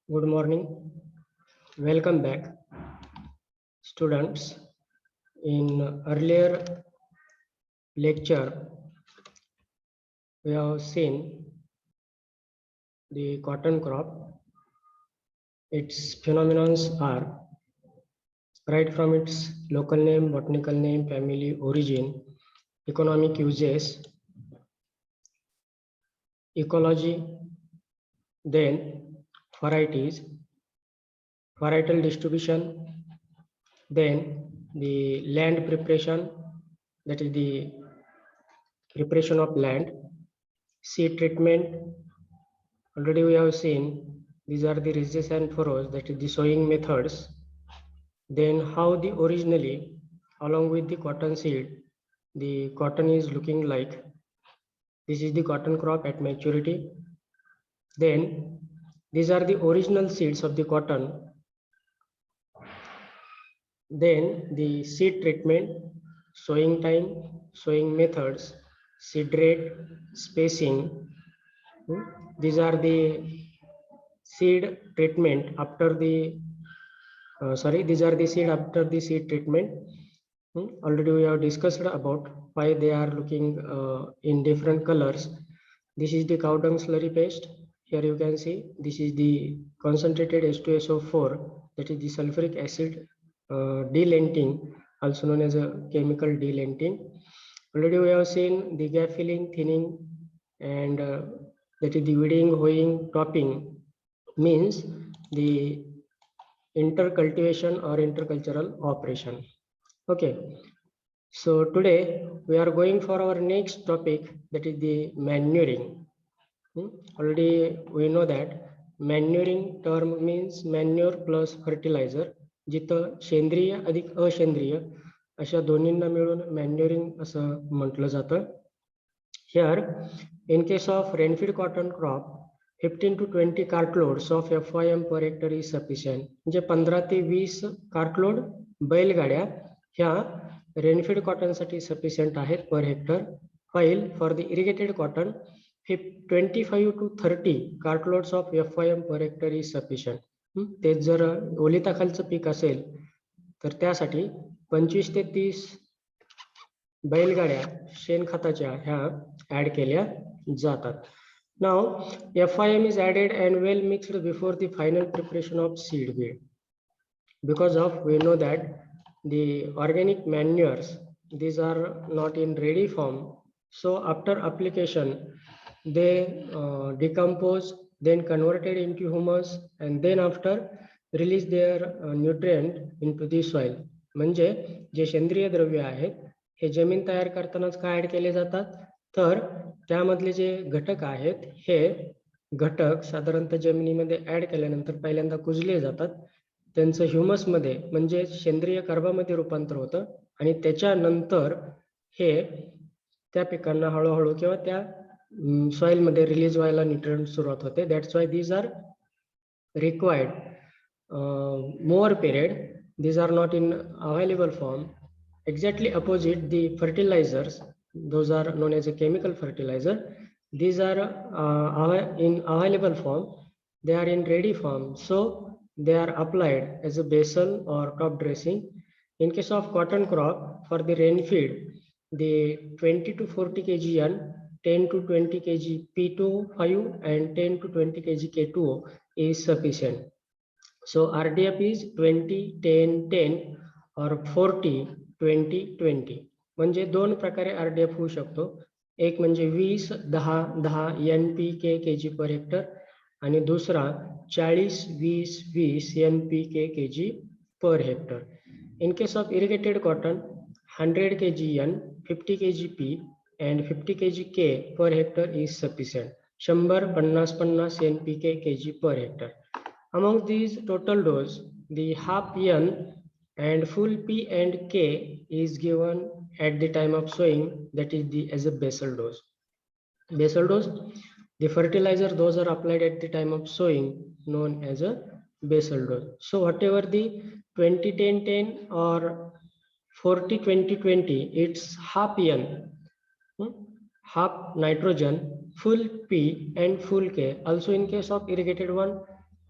Good morning. Welcome back, students. In earlier lecture, we have seen the cotton crop. Its phenomena are right from its local name, botanical name, family, origin, economic uses, ecology, then varieties, varietal distribution, then the land preparation, that is the preparation of land, seed treatment. Already we have seen these are the ridges and furrows, that is the sowing methods. Then how the originally along with the cotton seed, the cotton is looking like. This is the cotton crop at maturity. Then these are the original seeds of the cotton. Then the seed treatment, sowing time, sowing methods, seed rate, spacing. These are the seed treatment after the these are the seed after the seed treatment. Already we have discussed about why they are looking in different colors. This is the cow dung slurry paste. Here you can see this is the concentrated H2SO4, that is the sulfuric acid delenting, also known as a chemical delenting. Already we have seen the gap filling, thinning, and that is the weeding, hoeing, topping, means the intercultivation or intercultural operation. Okay, so today we are going for our next topic, that is the manuring. Already we know that manuring term means manure plus fertilizer, जिथं सेंद्रिय अधिक असेंद्रिय अशा दोन्हींना मिळून मॅन्युरिंग असं म्हटलं जातं. Here, in case of rainfed cotton crop, 15 to 20 cartloads of FYM per hectare is sufficient. म्हणजे 15 ते 20 कार्टलोड बैलगाड्या ह्या रेनफीड कॉटन साठी सफिशियंट आहेत per hectare. while for the irrigated cotton 25 to 30 cartloads of FYM per hectare is sufficient. तेच जर ओलिताखालचं पीक असेल तर त्यासाठी 25 ते 30 बैलगाड्या शेणखताच्या ह्या ऍड केल्या जातात. Now FIM is added and well mixed before the final preparation of seed bed, because of we know that the organic manures, these are not in ready form, so after application they decompose, then converted into humus, and then after release their nutrient into the soil. म्हणजे जे सेंद्रिय द्रव्य आहेत हे जमीन तयार करतानाच काय ऍड केले जातात, तर त्यामधले जे घटक आहेत हे घटक साधारणतः जमिनीमध्ये ऍड केल्यानंतर पहिल्यांदा कुजले जातात, त्यांचं ह्युमस मध्ये म्हणजे सेंद्रिय कर्बामध्ये रूपांतर होतं आणि त्याच्यानंतर हे त्या पिकांना हळूहळू किंवा त्या सॉइल मध्ये रिलीज व्हायला न्यूट्रिएंट सुरुवात होते. That's why these are required more period. These are not in available form. Exactly opposite, the fertilizers, those are known as a chemical fertilizer. These are in available form. They are in ready form, so they are applied as a basal or top dressing. In case of cotton crop, for the rain feed, the 20 to 40 kg N, 10 to 20 kg P2O5 and 10 to 20 kg K2O is sufficient. So RDF is 20, 10, 10 or 40, 20, 20. म्हणजे दोन प्रकारे RDF होऊ शकतो. एक म्हणजे 20, 10, 10 NPK kg per hectare आणि दुसरा 40, 20, 20 NPK kg per hectare. In case of irrigated cotton, 100 kg N, 50 kg P and 50 kg K per hectare is sufficient. 100, 50 NPK kg per hectare. Among these total dose, the half N and full P and K is given at the time of sowing, that is the as a basal dose. Basal dose, the fertilizer, those are applied at the time of sowing, known as a basal dose. So whatever the 20, 10, 10 or 40, 20, 20, it's half N, half nitrogen, full P and full K. Also in case of irrigated one,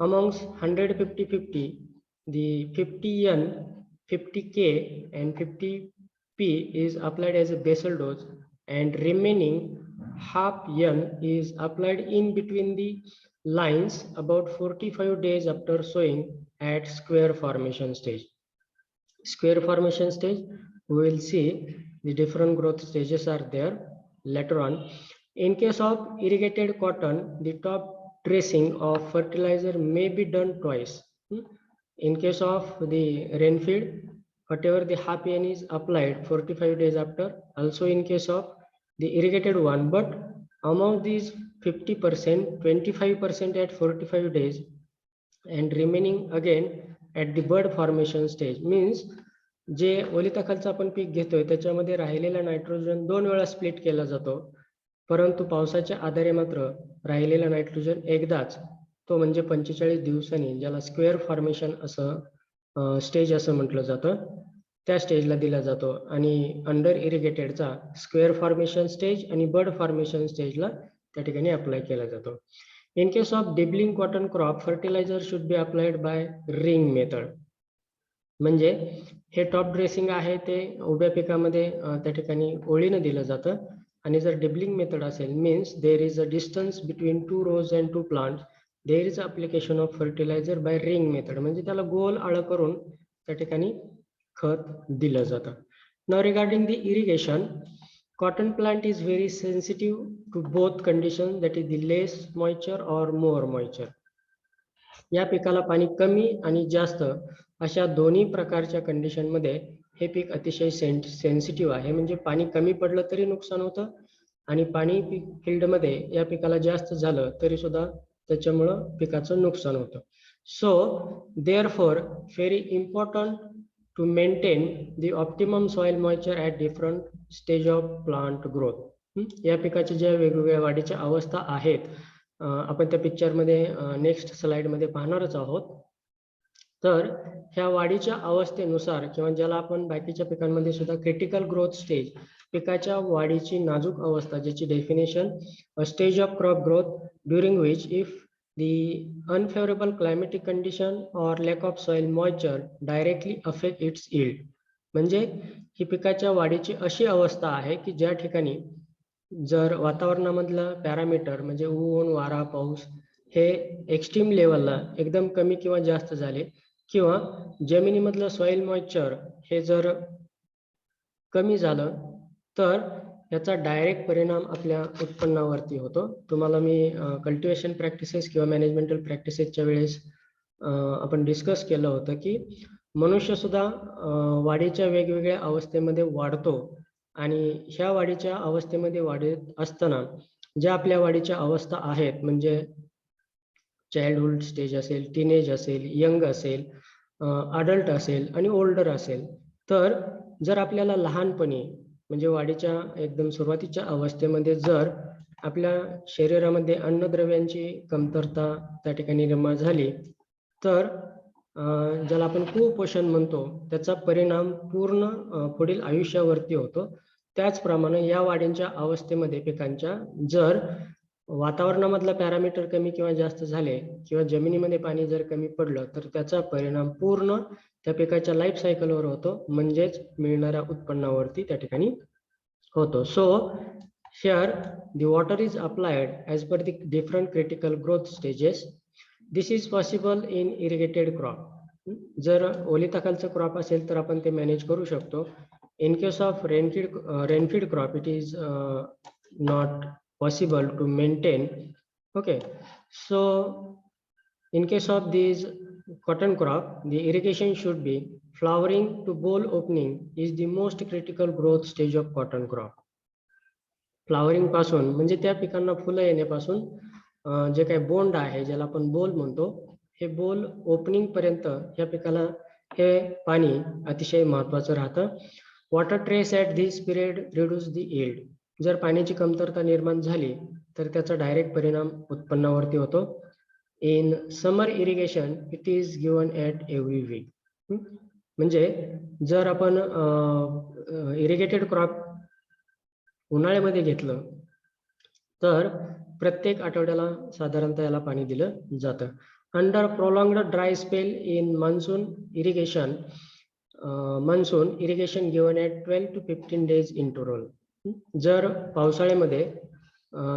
amongst 150-50, the 50N, 50K and 50P is applied as a basal dose, and remaining half N is applied in between the lines about 45 days after sowing at square formation stage. Square formation stage, we will see the different growth stages are there later on. In case of irrigated cotton, the top dressing of fertilizer may be done twice. In case of the rainfed, whatever the half N is applied 45 days after, also in case of the irrigated one, but among these 50%, 25% at 45 days and remaining again at the bud formation stage. means जे ओलिताखालचं आपण पीक घेतोय त्याच्यामध्ये राहिलेला nitrogen 2 वेळा split केला जातो, परंतु पावसाच्या आधारे मात्र राहिलेला नायट्रोजन एकदाच, तो म्हणजे 45 दिवसांनी, ज्याला स्क्वेअर फॉर्मेशन असं स्टेज असं म्हटलं जातं, त्या स्टेजला दिला जातो. आणि अंडर इरिगेटेडचा स्क्वेअर फॉर्मेशन स्टेज आणि बड फॉर्मेशन स्टेजला त्या ठिकाणी अप्लाय केला जातो. In case of dibbling cotton crop, fertilizer should be applied by ring method. म्हणजे हे टॉप ड्रेसिंग आहे ते उभ्या पिकामध्ये त्या ठिकाणी ओळीनं दिलं जातं, आणि जर डिबलिंग मेथड असेल means there is a distance between 2 rows and 2 plants, there is application of fertiliser by ring method, म्हणजे त्याला गोल आळ करून त्या ठिकाणी खत दिलं जातं. Now regarding the irrigation, cotton plant is very sensitive to both conditions, that is the less moisture or more moisture. या पिकाला पाणी कमी आणि जास्त अशा दोन्ही प्रकारच्या कंडिशन मध्ये हे पीक अतिशय सेन्सिटिव्ह आहे. म्हणजे पाणी कमी पडलं तरी नुकसान होतं आणि पाणी फील्ड मध्ये या पिकाला जास्त झालं तरी सुद्धा त्याच्यामुळं पिकाचं नुकसान होतं. So therefore very important to maintain the optimum soil moisture at different stage of plant growth. या पिकाच्या ज्या वेगवेगळ्या वाढीच्या अवस्था आहेत, आपण त्या पिक्चर मध्ये नेक्स्ट स्लाइड मध्ये पाहणारच आहोत. तर ह्या वाढीच्या अवस्थेनुसार किंवा ज्याला आपण बाकीच्या पिकांमध्ये सुद्धा क्रिटिकल ग्रोथ स्टेज, पिकाच्या वाढीची नाजूक अवस्था, ज्याची definition stage of crop growth during which if the unfavorable climatic condition or lack of soil moisture directly affect its yield. म्हणजे ही पिकाच्या वाढीची अशी अवस्था आहे की ज्या ठिकाणी जर वातावरणामधला पॅरामीटर म्हणजे ऊन, वारा, पाऊस हे एक्स्ट्रीम लेवलला एकदम कमी किंवा जास्त झाले, किंवा जमिनीमधलं सॉइल मॉइश्चर हे जर कमी झालं, तर याचा डायरेक्ट परिणाम आपल्या उत्पन्नावरती होतो. तुम्हाला मी कल्टिवेशन प्रॅक्टिसेस किंवा मॅनेजमेंटल प्रॅक्टिसेसच्या वेळेस आपण डिस्कस केलं होतं की मनुष्य सुद्धा वाढीच्या वेगवेगळ्या अवस्थेमध्ये वाढतो, आणि ह्या वाढीच्या अवस्थेमध्ये वाढत असताना ज्या आपल्या वाढीच्या अवस्था आहेत, म्हणजे चाइल्डहुड स्टेज असेल, टीनेज असेल, यंग असेल, अडल्ट असेल आणि ओल्डर असेल, तर जर आपल्याला लहानपणी म्हणजे वाढीच्या एकदम सुरुवातीच्या अवस्थेमध्ये जर आपल्या शरीरामध्ये अन्नद्रव्यांची कमतरता त्या ठिकाणी निर्माण झाली, तर ज्याला आपण कुपोषण म्हणतो, त्याचा परिणाम पूर्ण पुढील आयुष्यावरती होतो. त्याचप्रमाणे या वाढीच्या अवस्थेमध्ये पिकांच्या जर वातावरणामधला पॅरामीटर कमी किंवा जास्त झाले किंवा जमिनीमध्ये पाणी जर कमी पडलं, तर त्याचा परिणाम पूर्ण त्या पिकाच्या लाईफ सायकलवर होतो, म्हणजेच मिळणाऱ्या उत्पन्नावरती त्या ठिकाणी होतो. So here the water is applied as per the different critical growth stages. This is possible in irrigated crop. जर ओलिताखालचं क्रॉप असेल तर आपण ते मॅनेज करू शकतो. In case of rainfed crop it is not possible to maintain. Okay, so in case of these cotton crop, the irrigation should be flowering to boll opening is the most critical growth stage of cotton crop. Flowering पासून म्हणजे त्या पिकांना फुलं येण्यापासून जे काही बोंड आहे, ज्याला आपण बोल म्हणतो, हे बोल ओपनिंग पर्यंत या पिकाला हे पाणी अतिशय महत्वाचं राहतं. Water trace at this period reduce the yield. जर पाण्याची कमतरता निर्माण झाली तर त्याचा डायरेक्ट परिणाम उत्पन्नावरती होतो. In summer irrigation it is given at every week. म्हणजे जर आपण इरिगेटेड क्रॉप उन्हाळ्यामध्ये घेतलं तर प्रत्येक आठवड्याला साधारणतः याला पाणी दिलं जातं. under prolonged dry spell in monsoon irrigation given at 12 to 15 days interval. जर पावसाळ्यामध्ये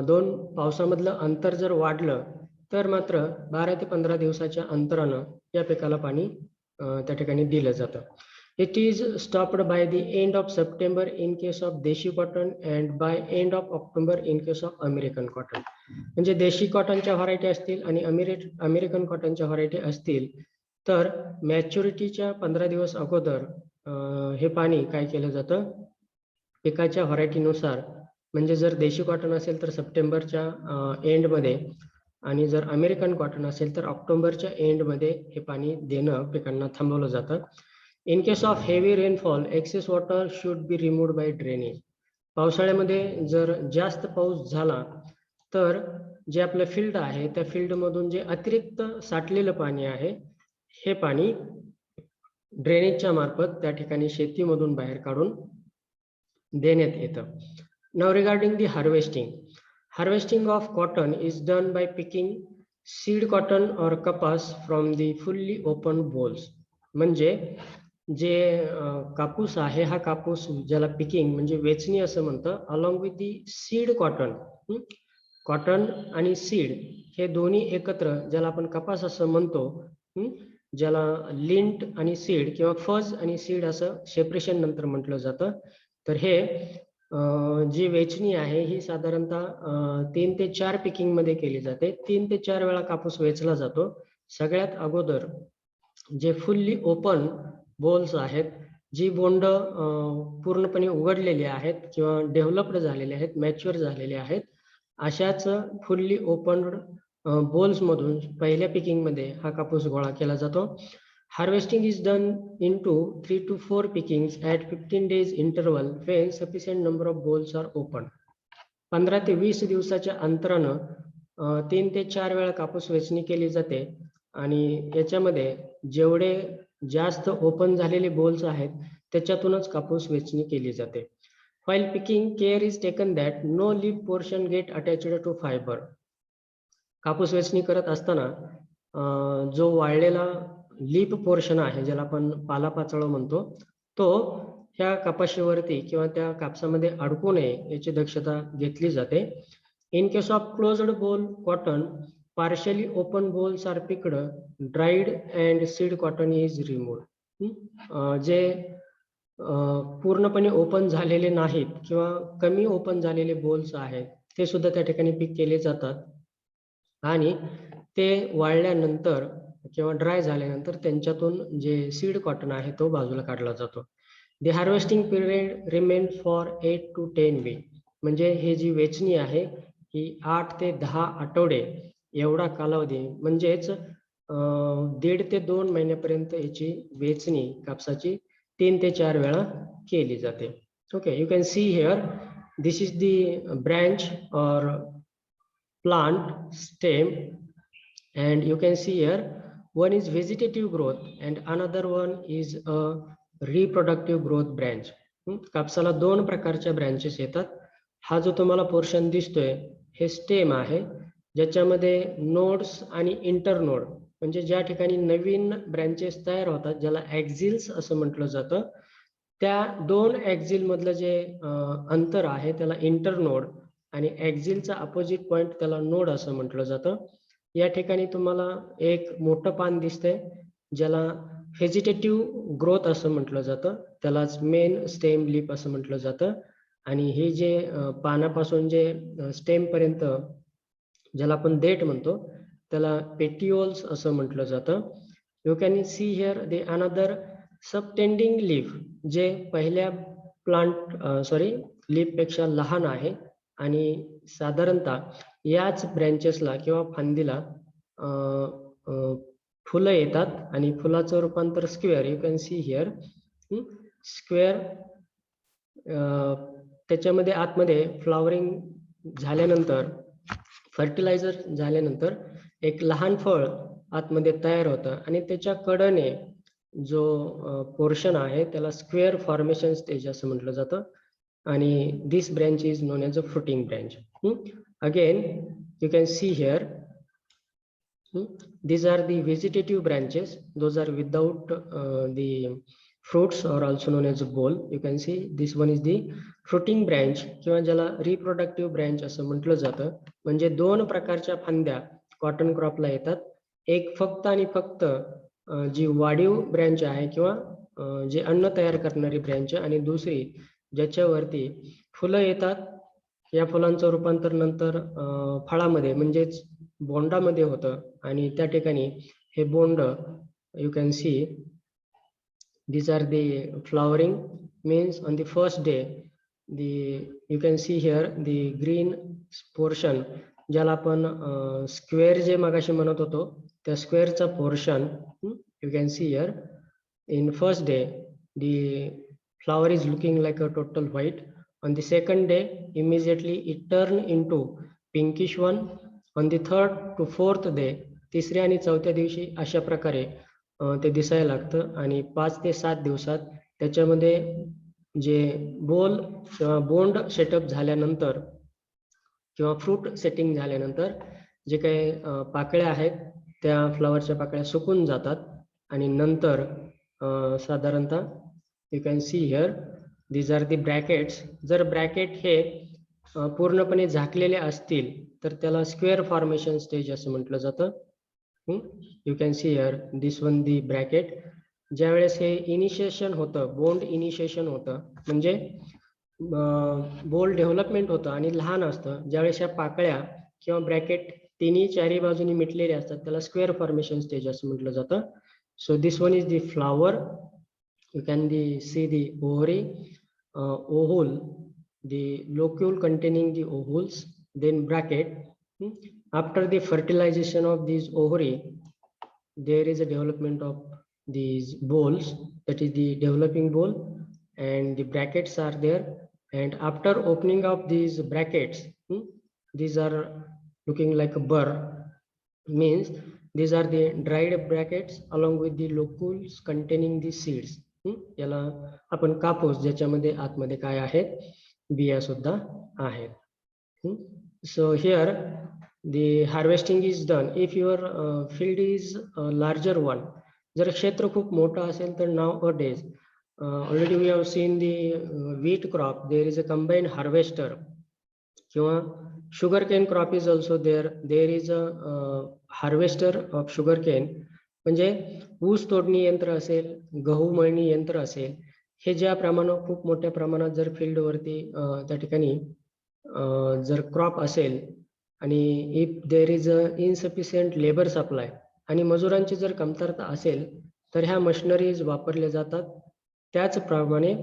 दोन पावसामधलं अंतर जर वाढलं तर मात्र 12 ते 15 दिवसाच्या अंतरानं या पिकाला पाणी त्या ठिकाणी दिलं जातं. It is stopped by the end of September in case of देशी cotton and by end of October in case of American cotton. म्हणजे देशी कॉटनच्या व्हरायटी असतील आणि अमेरिकन कॉटनच्या व्हरायटी असतील तर मॅच्युरिटीच्या 15 दिवस अगोदर हे पाणी काय केलं जातं, पिकाच्या व्हरायटीनुसार. म्हणजे जर देशी कॉटन असेल तर सप्टेंबरच्या एंडमध्ये आणि जर अमेरिकन कॉटन असेल तर ऑक्टोबरच्या एंडमध्ये हे पाणी देणं पिकांना थांबवलं जातं. In case of heavy rainfall excess water should be removed by drainage. पावसाळ्यामध्ये जर जास्त पाऊस झाला तर जे आपलं फील्ड आहे त्या फील्डमधून जे अतिरिक्त साठलेलं पाणी आहे हे पाणी ड्रेनेजच्या मार्फत त्या ठिकाणी शेतीमधून बाहेर काढून देण्यात येतं. Now regarding the harvesting of cotton is done by picking seed cotton और कपास from the fully open bolls. म्हणजे जे कापूस आहे हा कापूस ज्याला पिकिंग म्हणजे वेचणी असं म्हणतं, along with the seed cotton. Cotton आणि सीड हे दोन्ही एकत्र ज्याला आपण कपास असं म्हणतो, ज्याला लिंट आणि सीड किंवा फज आणि सीड असं सेपरेशन नंतर म्हटलं जातं. तर हे जी वेचणी आहे ही साधारणतः 3 ते 4 पिकिंग मध्ये केली जाते. 3 ते 4 वेळा कापूस वेचला जातो. सगळ्यात अगोदर जे फुल्ली ओपन बोल्स आहेत, जी बोंड पूर्णपणे उघडलेली आहेत किंवा डेव्हलप्ड झालेले आहेत, मॅच्युअर झालेले आहेत, अशाच फुल्ली ओपन बोल्स मधून पहिल्या पिकिंग मध्ये हा कापूस गोळा केला जातो. Harvesting is done into 3 to 4 pickings at 15 days interval when sufficient number of bolls are open. 15 ते 20 दिवसाच्या अंतरानं 3 ते 4 वेळा कापूस वेचणी केली जाते आणि याच्यामध्ये जेवढे जास्त ओपन झालेले बोल्स आहेत त्याच्यातूनच कापूस वेचणी केली जाते. While picking, care is taken that no leaf portion get attached to fiber. कापूस वेचणी करत असताना जो वाळलेला लीप पोर्शन आहे ज्याला आपण पालापाचोळा म्हणतो तो ह्या कपाशीवरती किंवा त्या कापसामध्ये अडकू नये याची दक्षता घेतली जाते. In case of closed boll cotton partially open bolls are picked, dried and seed cotton is removed. जे पूर्णपणे ओपन झालेले नाहीत किंवा कमी ओपन झालेले बोल्स आहेत ते सुद्धा त्या ठिकाणी पिक केले जातात आणि ते वाळल्यानंतर किंवा ड्राय झाल्यानंतर त्यांच्यातून जे सीड कॉटन आहे तो बाजूला काढला जातो. The harvesting period remain for 8 to 10 weeks. म्हणजे हे जी वेचणी आहे ही 8 ते 10 आठवडे एवढा कालावधी, म्हणजेच 1.5 ते 2 महिन्यापर्यंत याची वेचणी कापसाची 3 ते 4 वेळा केली जाते. Okay, you can see here this is the branch और plant stem and you can see here one is vegetative growth and another one is a reproductive growth branch. कापसाला 2 प्रकारच्या ब्रँचेस येतात. हा जो तुम्हाला पोर्शन दिसतोय हे स्टेम आहे ज्याच्यामध्ये नोड्स आणि इंटरनोड म्हणजे ज्या ठिकाणी नवीन ब्रँचेस तयार होतात ज्याला ॲक्झिल्स असं म्हटलं जातं, त्या 2 ॲक्झिल मधलं जे अंतर आहे त्याला इंटरनोड आणि ॲक्झिलचा अपोजिट पॉइंट त्याला नोड असं म्हटलं जातं. या ठिकाणी तुम्हाला एक मोठं पान दिसतंय ज्याला व्हेजिटेटिव्ह ग्रोथ असं म्हटलं जातं, त्यालाच मेन स्टेम लीप असं म्हटलं जातं. आणि हे जे पानापासून जे स्टेम पर्यंत ज्याला आपण देठ म्हणतो त्याला पेटिओल्स असं म्हटलं जातं. You can see here the another subtending leaf जे पहिल्या लीफ पेक्षा लहान आहे आणि साधारणतः याच ब्रँचेसला किंवा फांदीला फुलं येतात आणि फुलाचं रूपांतर square, you can see here square, त्याच्यामध्ये आतमध्ये फ्लॉवरिंग झाल्यानंतर फर्टिलायझर झाल्यानंतर एक लहान फळ आतमध्ये तयार होतं आणि त्याच्या कडेने जो पोर्शन आहे त्याला स्क्वेअर फॉर्मेशन स्टेज असं म्हटलं जातं आणि this branch is known as a fruiting branch. Again, you can see here These are the vegetative branches. Those are without the fruits, or also known as a bole. You can see this one is the fruiting branch किंवा ज्याला reproductive branch असं म्हटलं जातं. म्हणजे दोन प्रकारच्या फांद्या cotton क्रॉपला येतात. एक फक्त आणि फक्त जी वाढीव ब्रँच आहे किंवा जे अन्न तयार करणारी ब्रँच, आणि दुसरी ज्याच्यावरती फुलं येतात. या फुलांचं रूपांतर नंतर फळामध्ये म्हणजेच बोंडामध्ये होतं, आणि त्या ठिकाणी हे बोंड you can C these are the flowering. Means on the first day you can see here the green portion, ज्याला आपण स्क्वेअर जे मगाशी म्हणत होतो त्या स्क्वेअरचा portion you can see here. In first day the flower is looking like a total white. On the second day immediately it turn into pinkish one. On the third to fourth day, तिसऱ्या आणि चौथ्या दिवशी अशा प्रकारे ते दिसायला लागतं. आणि 5 ते 7 दिवसात त्याच्यामध्ये जे बोल किंवा बोंड सेटअप झाल्यानंतर किंवा फ्रूट सेटिंग झाल्यानंतर जे काही पाकळ्या आहेत त्या फ्लॉवरच्या पाकळ्या सुकून जातात. आणि नंतर साधारणतः you can see here these are the brackets. जर ब्रॅकेट हे पूर्णपणे झाकलेले असतील तर त्याला स्क्वेअर फॉर्मेशन स्टेज असं म्हटलं जातं. You can see here this one the bracket. ज्यावेळेस हे इनिशिएशन होतं, बोंड इनिशिएशन होतं, म्हणजे बोल डेव्हलपमेंट होतं आणि लहान असतं. ज्यावेळेस या पाकळ्या किंवा ब्रॅकेट तिन्ही चारी बाजूनी मिटलेले असतात त्याला स्क्वेअर फॉर्मेशन स्टेज असं म्हटलं जातं. So this one is the flower. You can see the ovary, ovule, the locule containing the ovules, then bracket. After the fertilization of these ovary, there is a development of these bolls, that is the developing bole, and the brackets are there. And after opening of these brackets, these are looking like a burr, means these are the dried brackets along with the locules containing the seeds. याला आपण कापूस, ज्याच्यामध्ये आतमध्ये काय आहेत, बिया सुद्धा आहेत. So here the harvesting is done if your field is larger one. जर क्षेत्र खूप मोठं असेल तर nowadays already we have seen the wheat crop, there is a combined harvester. किंवा sugar cane crop is also there is a harvester of sugar cane. म्हणजे ऊस तोडणी यंत्र असेल, गहू मळणी यंत्र असेल, हे ज्या प्रमाणात खूप मोठ्या प्रमाणात जर फील्डवरती त्या ठिकाणी जर क्रॉप असेल आणि if there is a insufficient labour supply आणि मजुरांची जर कमतरता असेल तर ह्या मशिनरीज वापरल्या जातात. त्याचप्रमाणे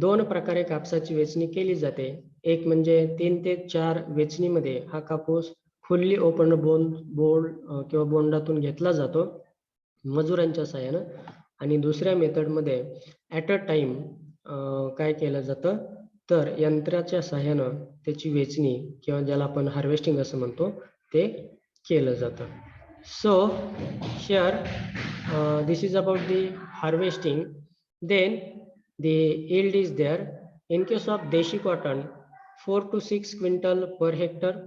2 प्रकारे कापसाची वेचणी केली जाते. एक म्हणजे 3 ते 4 वेचणीमध्ये हा कापूस फुल्ली ओपन बोंड किंवा बोंडातून घेतला जातो मजुरांच्या सहाय्यानं. आणि दुसऱ्या मेथडमध्ये ॲट अ टाइम काय केलं जातं तर यंत्राच्या सहाय्यानं त्याची वेचणी किंवा ज्याला आपण हार्वेस्टिंग असं म्हणतो ते केलं जातं. So here this is about the harvesting. Then the yield is there. In case of deshi cotton 4 to 6 quintal per hectare.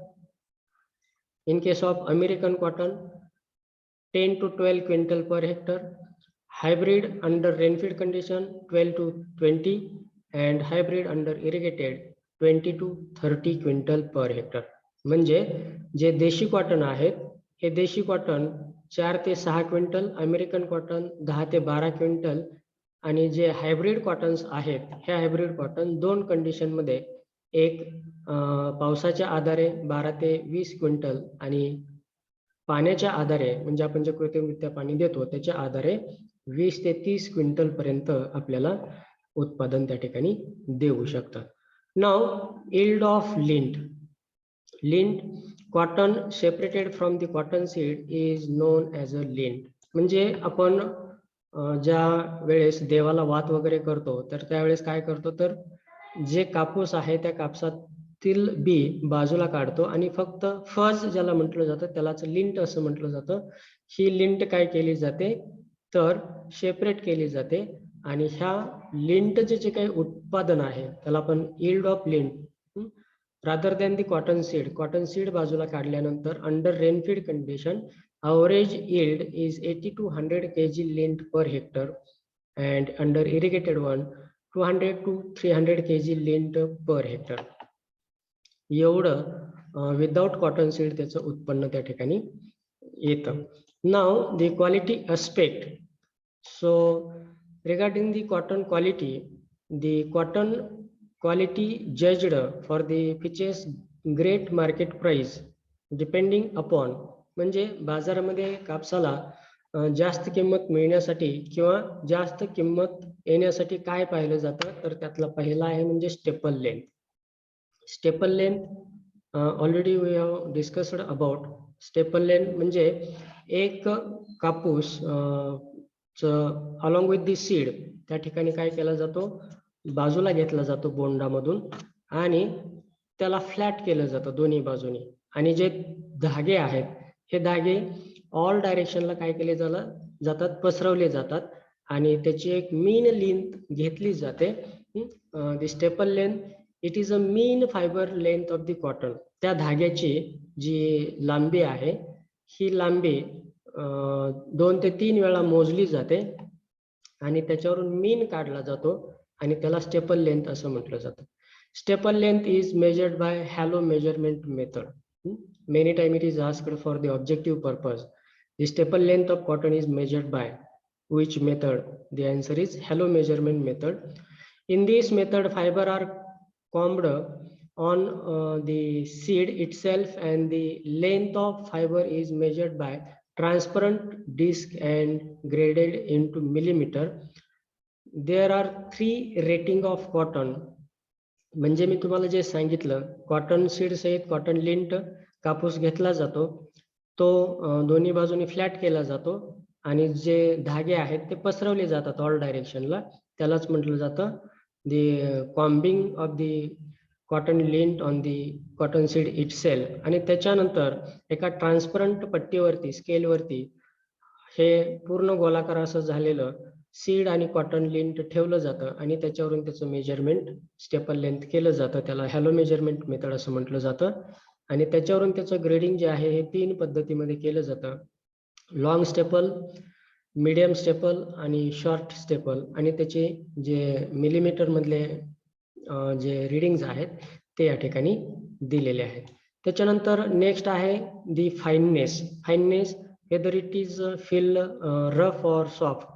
In case of American cotton 10 to 12 quintal per hectare. Hybrid under rainfed condition 12 to 20, and hybrid under irrigated 20 to 30 quintal per hectare. म्हणजे जे देशी cotton आहेत हे देशी cotton 4 ते 6 quintal, American cotton 10 ते 12 quintal, आणि जे हायब्रिड कॉटन्स आहेत हे हायब्रिड कॉटन 2 कंडिशन मध्ये, एक पावसाच्या आधारे 12 ते 20 क्विंटल आणि पाण्याच्या आधारे म्हणजे आपण जे कृत्रिमरित्या पाणी देतो त्याच्या आधारे 20 ते 30 क्विंटल पर्यंत आपल्याला उत्पादन त्या ठिकाणी देऊ शकतात. Now yield of lint. Lint cotton separated from the cotton seed is non as a lint. म्हणजे आपण ज्या वेळेस देवाला वात वगैरे करतो तर त्यावेळेस काय करतो तर जे कापूस आहे त्या कापसातील बी बाजूला काढतो आणि फक्त फज ज्याला म्हटलं जातं त्यालाच लिंट असं म्हटलं जातं. ही लिंट काय केली जाते तर सेपरेट केली जाते आणि ह्या लिंटचे जे काही उत्पादन आहे त्याला आपण yield of lint rather than the cotton seed. Cotton seed बाजूला काढल्यानंतर under rainfed condition average yield is 80 to 100 kg lint per hectare, and under irrigated one 200 to 300 kg lint per hectare. एवढं विदाउट कॉटन सीड त्याचं उत्पन्न त्या ठिकाणी येतं. नाव the quality aspect. So regarding the cotton quality, the cotton quality judged for the फिचेस great market price depending upon, म्हणजे बाजारामध्ये कापसाला जास्त किंमत मिळण्यासाठी किंवा जास्त किंमत येण्यासाठी काय पाहिलं जातं, तर त्यातला पहिला आहे म्हणजे staple length. Staple length already we have discussed about. Staple length म्हणजे एक कापूस अलॉंग विथ दी सीड त्या ठिकाणी काय केला जातो, बाजूला घेतला जातो बोंडामधून आणि त्याला फ्लॅट केलं जातं दोन्ही बाजूनी, आणि जे धागे आहेत हे धागे ऑल डायरेक्शनला काय केले जातात, पसरवले जातात आणि त्याची एक मीन लेंथ घेतली जाते. The staple length it is a mean fibre length of the cotton. त्या धाग्याची जी लांबी आहे ही लांबी 2 ते 3 वेळा मोजली जाते आणि त्याच्यावरून मीन काढला जातो आणि त्याला स्टेपल लेंथ असं म्हटलं जातं. Staple length is measured by hello measurement method. Many times it is asked for the objective purpose. The staple length of cotton is measured by which method? The answer is halo measurement method. In this method, fiber are combed on the seed itself, and the length of fiber is measured by transparent disc and graded into millimeter. There are 3 rating of cotton. म्हणजे मी तुम्हाला जे सांगितलं, cotton seed सहित cotton lint कापूस घेतला जातो, तो दोन्ही बाजूनी फ्लॅट केला जातो आणि जे धागे आहेत ते पसरवले जातात ऑल डायरेक्शनला, त्यालाच म्हटलं जातं the combing of the cotton lint on the cotton seed itself. आणि त्याच्यानंतर एका ट्रान्सपरंट पट्टीवरती स्केलवरती हे पूर्ण गोलाकार असं झालेलं सीड आणि कॉटन लिंट ठेवलं जातं आणि त्याच्यावरून त्याचं मेजरमेंट स्टेपल लेंथ केलं जातं. त्याला हॅलो मेजरमेंट मेथड असं म्हटलं जातं. आणि त्याच्यावरून त्याचं ग्रेडिंग जे आहे हे 3 पद्धतीमध्ये केलं जातं. लॉंग स्टेपल, मीडियम स्टेपल आणि शॉर्ट स्टेपल. आणि त्याचे जे मिलीमीटर मधले जे रिडिंग्स आहेत ते या ठिकाणी दिलेले आहेत. त्याच्यानंतर नेक्स्ट आहे दी fineness. Fineness whether it is feel rough or soft.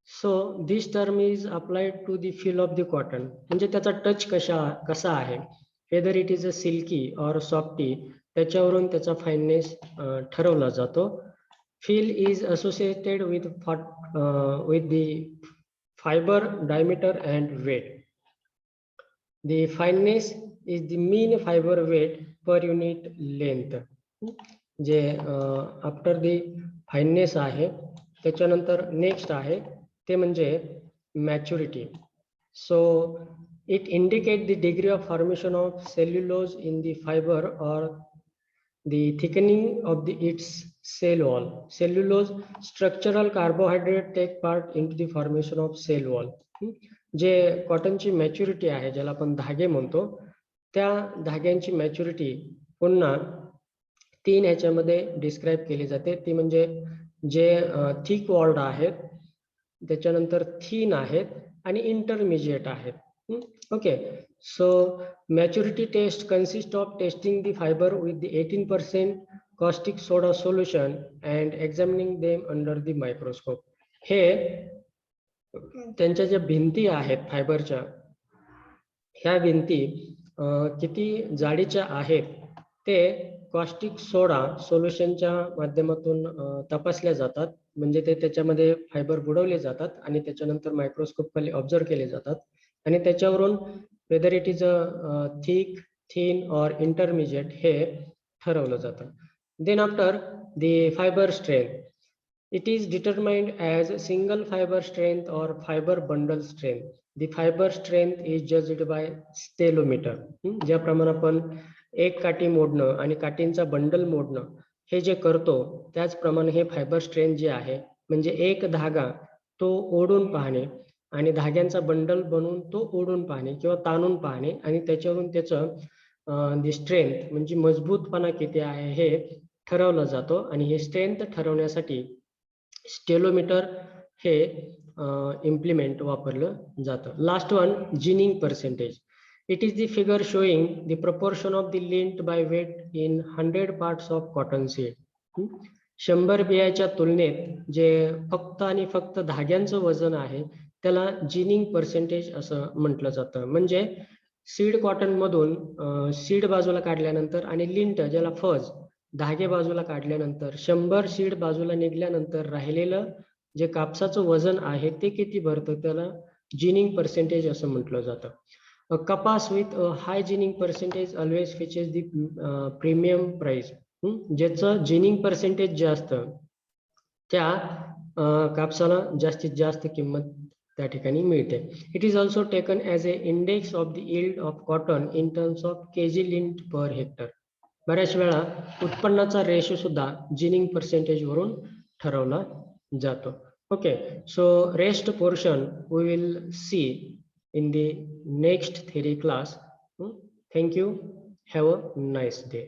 So this term is applied to the feel of the cotton. म्हणजे त्याचा टच कसा आहे, whether it is a silky or softy, त्याच्यावरून त्याचा फाईननेस ठरवला जातो. Feel is associated with the fiber diameter and weight. The fineness is the mean fiber weight per unit length. जे after the fineness आहे त्याच्यानंतर next आहे ते म्हणजे maturity. So it indicate the degree of formation of cellulose in the fiber और the thickening of the its cell wall. Cellulose structural carbohydrate take part in to the formation of cell wall. जे कॉटनची maturity आहे ज्याला आपण धागे म्हणतो, त्या धाग्यांची maturity पुन्हा 3 ह्याच्यामध्ये डिस्क्राईब केली जाते. ती म्हणजे जे थिक वॉल्ड आहेत, त्याच्यानंतर थिन आहेत आणि इंटरमिजिएट आहेत. Okay. So maturity test consist of testing the fibre with the 18% caustic soda solution and examining them under the microscope. हे त्यांच्या ज्या भिंती आहेत फायबरच्या, ह्या भिंती किती जाडीच्या आहेत ते कॉस्टिक सोडा सोल्युशनच्या माध्यमातून तपासल्या जातात. म्हणजे ते त्याच्यामध्ये फायबर बुडवले जातात आणि त्याच्यानंतर मायक्रोस्कोप खाली ऑब्झर्व केले जातात आणि त्याच्यावरून whether it is a thick, thin और इंटरमिजिएट हे ठरवलं जातं. Then after the fibre strength, it is determined as single fiber strength or fiber bundle strength. The fiber strength is judged by stelometer. ज्याप्रमाणे आपण एक काठी मोडणं आणि काठींचा बंडल मोडणं हे जे करतो, त्याचप्रमाणे हे फायबर स्ट्रेंथ जे आहे म्हणजे एक धागा तो ओढून पाहणे आणि धाग्यांचा बंडल बनवून तो ओढून पाहणे किंवा ताणून पाहणे आणि त्याच्यावरून त्याचं स्ट्रेंथ म्हणजे मजबूतपणा किती आहे हे ठरवला जातो आणि हे स्ट्रेंथ ठरवण्यासाठी स्टेलोमीटर हे इम्प्लिमेंट वापरलं जातं. Last one, ginning percentage. It is the figure showing the proportion of the lint by weight in 100 parts of cotton seed. 100 बियाच्या तुलनेत जे फक्त आणि फक्त धाग्यांचं वजन आहे त्याला जिनिंग पर्सेंटेज असं म्हटलं जातं. म्हणजे सीड कॉटन मधून सीड बाजूला काढल्यानंतर आणि लिंट ज्याला फज धागे बाजूला काढल्यानंतर 100 सीड बाजूला निघाल्यानंतर राहिलेलं जे कापसाचं वजन आहे ते किती भरतं त्याला जिनिंग पर्सेंटेज असं म्हटलं जातं. कपास with high ginning percentage always features the premium price. ज्याचं जिनिंग पर्सेंटेज जास्त त्या कापसाला जास्तीत जास्त किंमत त्या ठिकाणी मिळते. It is also taken as A index of the yield of cotton in terms of KG lint per hectare. बऱ्याच वेळा उत्पन्नाचा रेशो सुद्धा जिनिंग पर्सेंटेज वरून ठरवला जातो. Okay, so rest portion we will see in the next theory class. Thank you. Have a nice day.